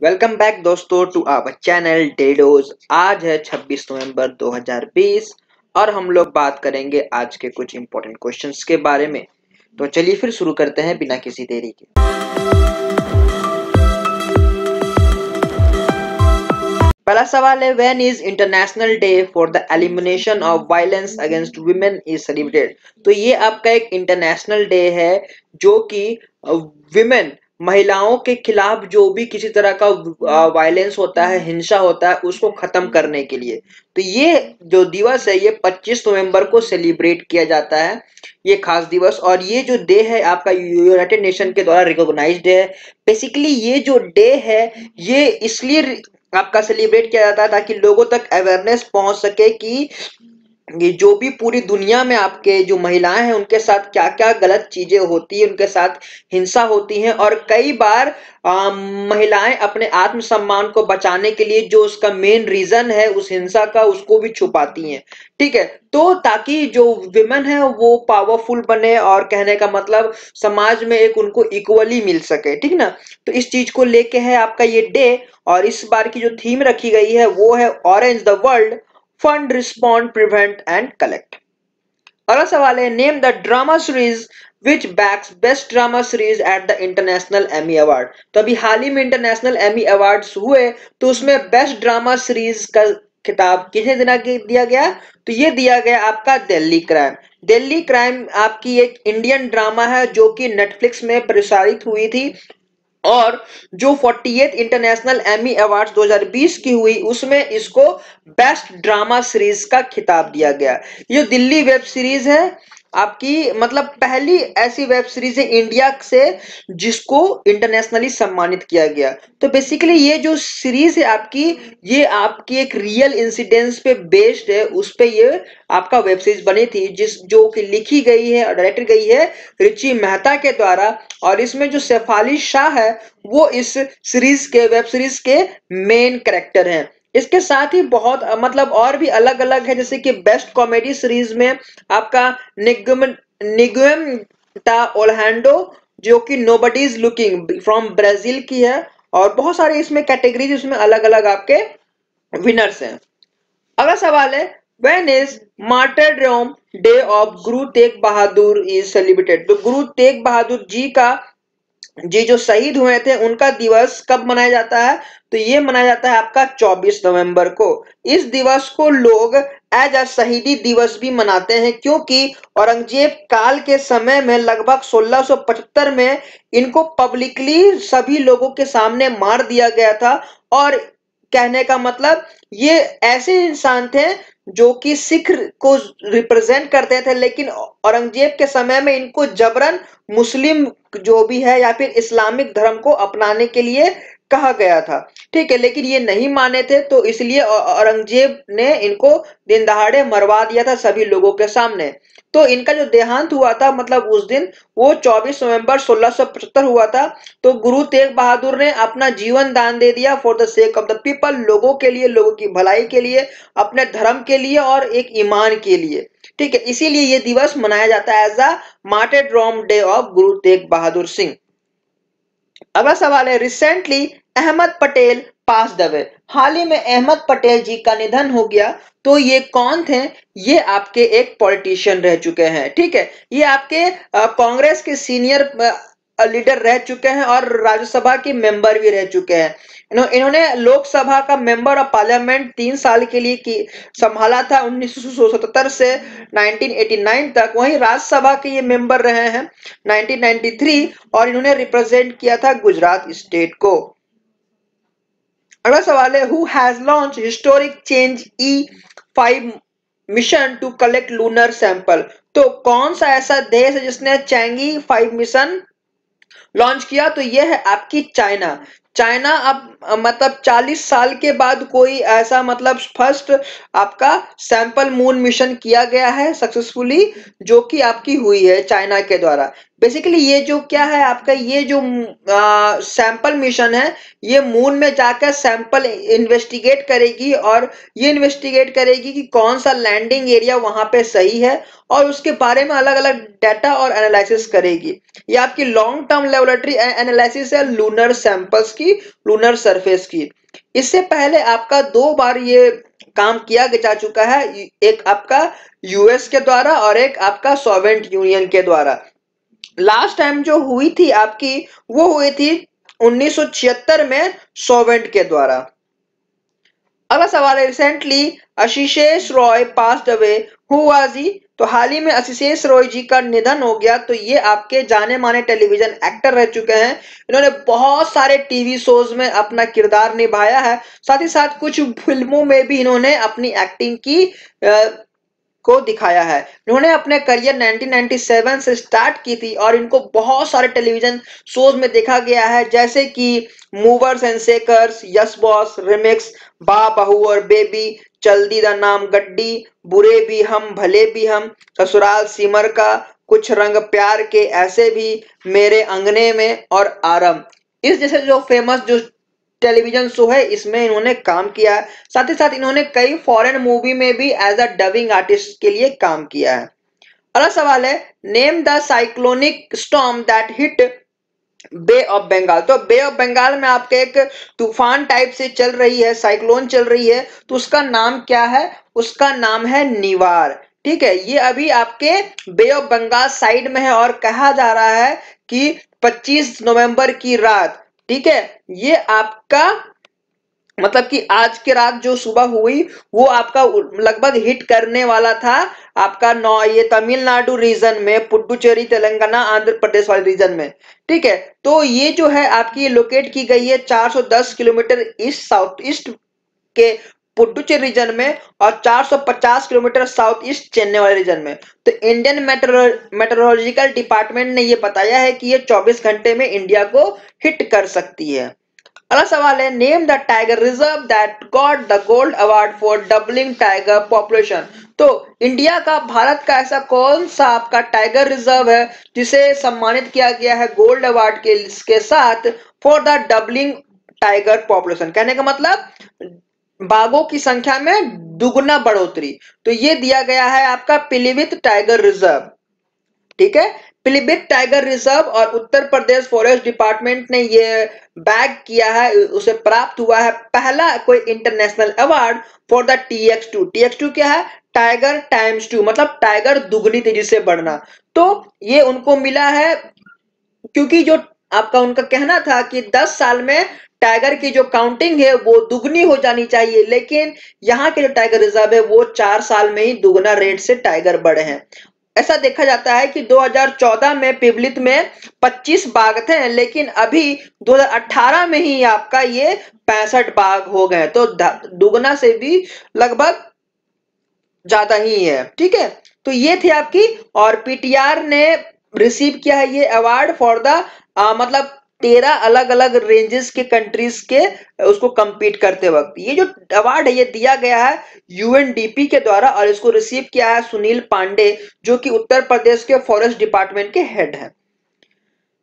Welcome back दोस्तों to our channel डेडोज। आज है 26 नवंबर 2020 और हम लोग बात करेंगे आज के कुछ इंपॉर्टेंट क्वेश्चंस के बारे में। तो चलिए फिर शुरू करते हैं बिना किसी देरी के। पहला सवाल है, when is international day for the elimination of violence against women is celebrated. तो ये आपका एक इंटरनेशनल डे है जो कि विमेन महिलाओं के खिलाफ जो भी किसी तरह का वायलेंस होता है, हिंसा होता है, उसको खत्म करने के लिए। तो ये जो दिवस है ये 25 नवंबर को सेलिब्रेट किया जाता है, ये खास दिवस। और ये जो डे है आपका यूनाइटेड नेशन के द्वारा रिकॉग्नाइज्ड है। बेसिकली ये जो डे है ये इसलिए आपका सेलिब्रेट किया जाता है ताकि लोगों तक अवेयरनेस पहुंच सके कि ये जो भी पूरी दुनिया में आपके जो महिलाएं हैं उनके साथ क्या क्या गलत चीजें होती है, उनके साथ हिंसा होती है। और कई बार महिलाएं अपने आत्मसम्मान को बचाने के लिए जो उसका मेन रीजन है उस हिंसा का, उसको भी छुपाती हैं। ठीक है, तो ताकि जो विमेन है वो पावरफुल बने और कहने का मतलब समाज में एक उनको इक्वली मिल सके। ठीक ना, तो इस चीज को लेके है आपका ये डे। और इस बार की जो थीम रखी गई है वो है orange the world, fund, respond, prevent and collect. अगला सवाल है, name the drama series which bags best drama series at the international Emmy award. तो अभी हाल ही में इंटरनेशनल एमी अवार्ड्स हुए तो उसमें बेस्ट ड्रामा सीरीज का खिताब किसे दिया गया? तो ये दिया गया आपका दिल्ली क्राइम। दिल्ली क्राइम आपकी एक इंडियन ड्रामा है जो कि नेटफ्लिक्स में प्रसारित हुई थी और जो 48 इंटरनेशनल एमी अवार्ड्स 2020 की हुई उसमें इसको बेस्ट ड्रामा सीरीज का खिताब दिया गया। ये दिल्ली वेब सीरीज है आपकी, मतलब पहली ऐसी वेब सीरीज है इंडिया से जिसको इंटरनेशनली सम्मानित किया गया। तो बेसिकली ये जो सीरीज है आपकी, ये आपकी एक रियल इंसिडेंट्स पे बेस्ड है, उस पे ये आपका वेब सीरीज बनी थी जो कि लिखी गई है और डायरेक्ट गई है रिची मेहता के द्वारा। और इसमें जो शेफाली शाह है वो इस सीरीज के वेब सीरीज के मेन कैरेक्टर हैं। इसके साथ ही बहुत मतलब और भी अलग अलग है, जैसे कि बेस्ट कॉमेडी सीरीज में आपका निगुएम टा ओल्हैंडो जो कि nobody is looking from Brazil की है। और बहुत सारे इसमें कैटेगरीज, इसमें अलग अलग आपके विनर्स हैं। अगला सवाल है, when is martyrdom day of Guru Tegh Bahadur is celebrated. तो गुरु तेग बहादुर जी जो शहीद हुए थे उनका दिवस कब मनाया जाता है? तो ये मनाया जाता है आपका 24 नवंबर को। इस दिवस को लोग एज अ शहीदी दिवस भी मनाते हैं क्योंकि औरंगजेब काल के समय में लगभग 1675 में इनको पब्लिकली सभी लोगों के सामने मार दिया गया था। और कहने का मतलब ये ऐसे इंसान थे जो कि सिख को रिप्रेजेंट करते थे, लेकिन औरंगजेब के समय में इनको जबरन मुस्लिम जो भी है या फिर इस्लामिक धर्म को अपनाने के लिए कहा गया था। ठीक है, लेकिन ये नहीं माने थे तो इसलिए औरंगजेब ने इनको दिन दहाड़े मरवा दिया था सभी लोगों के सामने। तो इनका जो देहांत हुआ था मतलब उस दिन वो 24 नवंबर 1675 हुआ था। तो गुरु तेग बहादुर ने अपना जीवन दान दे दिया for the sake of the people, लोगों के लिए, लोगों की भलाई के लिए, अपने धर्म के लिए और एक ईमान के लिए। ठीक है, इसीलिए ये दिवस मनाया जाता है as a martyrdom day of Guru Tegh Bahadur Singh. अगला सवाल है, recently Ahmed Patel pass away. हाल ही में अहमद पटेल जी का निधन हो गया। तो ये कौन थे? ये आपके एक पॉलिटिशियन रह चुके हैं। ठीक है, ये आपके कांग्रेस के सीनियर लीडर रह चुके हैं और राज्यसभा के मेंबर भी रह चुके हैं। इन्होंने लोकसभा का मेंबर ऑफ पार्लियामेंट 3 साल के लिए संभाला था 1977 से 1989 तक। वहीं राज्यसभा के ये मेंबर रहे हैं 1993 और इन्होंने रिप्रेजेंट किया था गुजरात स्टेट को। अगला सवाल है, who has launch historic Chang'e E5 mission to collect lunar sample. तो कौन सा ऐसा देश है जिसने चैंगी 5 मिशन लॉन्च किया? तो यह है आपकी चाइना। चाइना अब मतलब 40 साल के बाद कोई ऐसा मतलब फर्स्ट आपका सैंपल मून मिशन किया गया है सक्सेसफुली, जो कि आपकी हुई है चाइना के द्वारा। बेसिकली ये जो क्या है आपका, ये जो सैंपल मिशन है, ये मून में जाकर सैंपल इन्वेस्टिगेट करेगी और ये इन्वेस्टिगेट करेगी कि कौन सा लैंडिंग एरिया वहां पे सही है और उसके बारे में अलग अलग डाटा और एनालिसिस करेगी। ये आपकी लॉन्ग टर्म लेबोरेटरी एनालिसिस है लूनर सैंपल्स की, लूनर सरफेस की। इससे पहले आपका 2 बार ये काम किया जा चुका है, एक आपका यूएस के द्वारा और एक आपका सोवियत यूनियन के द्वारा। लास्ट टाइम जो हुई थी आपकी, वो हुई थी 1976 में सोवेंट के द्वारा। अगला सवाल है, recently Ashish Roy passed away, who was he? तो हाल ही में आशीष रॉय जी का निधन हो गया। तो ये आपके जाने माने टेलीविजन एक्टर रह चुके हैं। इन्होंने बहुत सारे टीवी शोज में अपना किरदार निभाया है, साथ ही साथ कुछ फिल्मों में भी इन्होंने अपनी एक्टिंग की को दिखाया है। इन्होंने अपने करियर 1997 से स्टार्ट की थी और इनको बहुत सारे टेलीविजन शोज में देखा गया है, जैसे कि movers and shakers, yes boss, remix, बा बहू और बेबी, चल्दी दा नाम गड्डी, बुरे भी हम भले भी हम, ससुराल सिमर का, कुछ रंग प्यार के, ऐसे भी, मेरे अंगने में और आरम। इस जैसे जो फेमस जो टेलीविजन शो है इसमें इन्होंने काम किया है। साथ ही साथ इन्होंने कई फॉरेन मूवी में भी एज अ डबिंग आर्टिस्ट के लिए काम किया है। अगला सवाल है, name the cyclonic storm that hit Bay of Bengal. तो बे ऑफ बंगाल में आपके एक तूफान टाइप से चल रही है, साइक्लोन चल रही है, तो उसका नाम क्या है? उसका नाम है निवार। ठीक है, ये अभी आपके बे ऑफ बंगाल साइड में है और कहा जा रहा है कि 25 नवंबर की रात, ठीक है, ये आपका मतलब कि आज की रात जो सुबह हुई वो आपका लगभग हिट करने वाला था आपका नौ ये तमिलनाडु रीजन में, पुडुचेरी तेलंगाना आंध्र प्रदेश वाले रीजन में। ठीक है, तो ये जो है आपकी लोकेट की गई है 410 किलोमीटर ईस्ट साउथ ईस्ट के पुडुचेरी रीजन में और 450 किलोमीटर साउथ ईस्ट चेन्नई वाले रीजन में। तो इंडियन मेट्रोलॉजिकल डिपार्टमेंट ने ये बताया है कि ये 24 घंटे में इंडिया को हिट कर सकती है। अगला सवाल है, name the tiger reserve that got the gold award for doubling tiger population. तो इंडिया का, भारत का ऐसा कौन सा आपका टाइगर रिजर्व है जिसे सम्मानित किया गया है गोल्ड अवार्ड के साथ for the doubling tiger population? कहने का मतलब बाघों की संख्या में दुगना बढ़ोतरी। तो ये दिया गया है आपका पीलीभीत टाइगर रिजर्व। ठीक है, पीलीभीत टाइगर रिजर्व और उत्तर प्रदेश फॉरेस्ट डिपार्टमेंट ने ये बैग किया है, उसे प्राप्त हुआ है पहला कोई international award for the TX2। TX2 क्या है? टाइगर टाइम्स 2, मतलब टाइगर दुगनी तेजी से बढ़ना। तो ये उनको मिला है क्योंकि जो आपका उनका कहना था कि 10 साल में टाइगर की जो काउंटिंग है वो दुगनी हो जानी चाहिए, लेकिन यहाँ के जो टाइगर रिजर्व है वो 4 साल में ही दुगना रेट से टाइगर बढ़े हैं। ऐसा देखा जाता है कि 2014 में पीलीभीत में 25 बाघ थे, लेकिन अभी 2018 में ही आपका ये 65 बाघ हो गए, तो दुगना से भी लगभग ज्यादा ही है। ठीक है, तो ये थी आपकी, और पीटीआर ने रिसीव किया है ये अवार्ड फॉर द मतलब 13 अलग अलग रेंजेस के कंट्रीज के उसको compete करते वक्त। ये जो अवार्ड है ये दिया गया है यूएनडीपी के द्वारा और इसको रिसीव किया है सुनील पांडे, जो कि उत्तर प्रदेश के फॉरेस्ट डिपार्टमेंट के हेड है।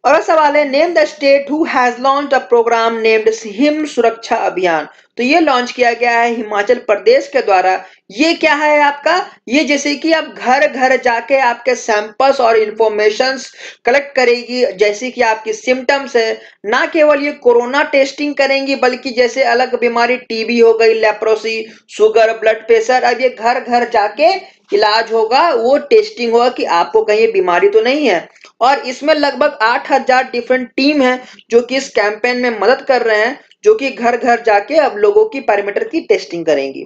और सवाल है, name the state who has launched a program named Him Suraksha Abhiyan. तो ये लॉन्च किया गया है हिमाचल प्रदेश के द्वारा। ये क्या है आपका? ये जैसे कि आप घर घर जाके आपके सैंपल्स और इंफॉर्मेशंस कलेक्ट करेगी, जैसे कि आपकी सिम्टम्स है, ना केवल ये कोरोना टेस्टिंग करेंगी बल्कि जैसे अलग बीमारी टीबी हो गई, लेप्रोसी, शुगर, ब्लड प्रेशर, अब ये घर घर जाके इलाज होगा, वो टेस्टिंग होगा कि आपको कहीं बीमारी तो नहीं है। और इसमें लगभग 8000 डिफरेंट टीम है जो कि इस कैंपेन में मदद कर रहे हैं, जो कि घर घर जाके अब लोगों की पैरामीटर की टेस्टिंग करेंगी।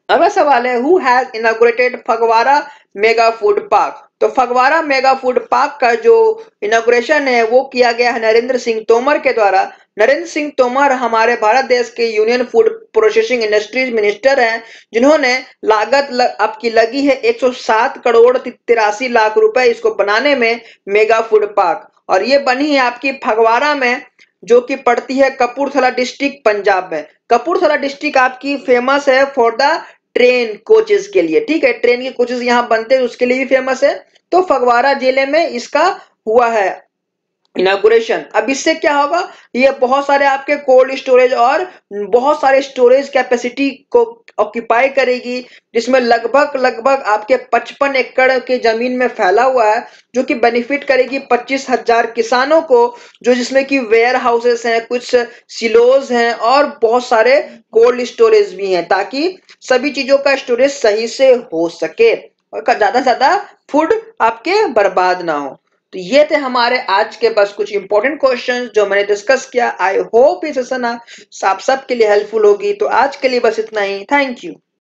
अगला सवाल है, who has inaugurated Phagwara mega food park. तो फगवाड़ा मेगा फूड पार्क का जो इनॉग्रेशन है वो किया गया है नरेंद्र सिंह तोमर के द्वारा। नरेंद्र सिंह तोमर हमारे भारत देश के union food processing industries minister हैं, जिन्होंने लागत आपकी लगी है 107 करोड़ 83 लाख रुपए इसको बनाने में, मेगा फूड पार्क। और ये बनी है आपकी फगवाड़ा में, जो कि पड़ती है कपूरथला डिस्ट्रिक्ट पंजाब में। कपूरथला डिस्ट्रिक्ट आपकी फेमस है फॉर द ट्रेन कोचेस के लिए। ठीक है, ट्रेन के कोचेस यहाँ बनते हैं उसके लिए भी फेमस है। तो फगवाड़ा जिले में इसका हुआ है इनॉग्रेशन। अब इससे क्या होगा, ये बहुत सारे आपके कोल्ड स्टोरेज और बहुत सारे स्टोरेज कैपेसिटी को ऑक्यूपाई करेगी, जिसमें लगभग लगभग आपके 55 एकड़ के जमीन में फैला हुआ है, जो कि बेनिफिट करेगी 25,000 किसानों को, जो जिसमें कि वेयर हाउसेस हैं, कुछ सिलोज हैं और बहुत सारे कोल्ड स्टोरेज भी हैं, ताकि सभी चीजों का स्टोरेज सही से हो सके और ज्यादा से ज्यादा फूड आपके बर्बाद ना हो। तो ये थे हमारे आज के बस कुछ इंपॉर्टेंट क्वेश्चंस जो मैंने डिस्कस किया। आई होप ये सेशन आप सब के लिए हेल्पफुल होगी। तो आज के लिए बस इतना ही। Thank you.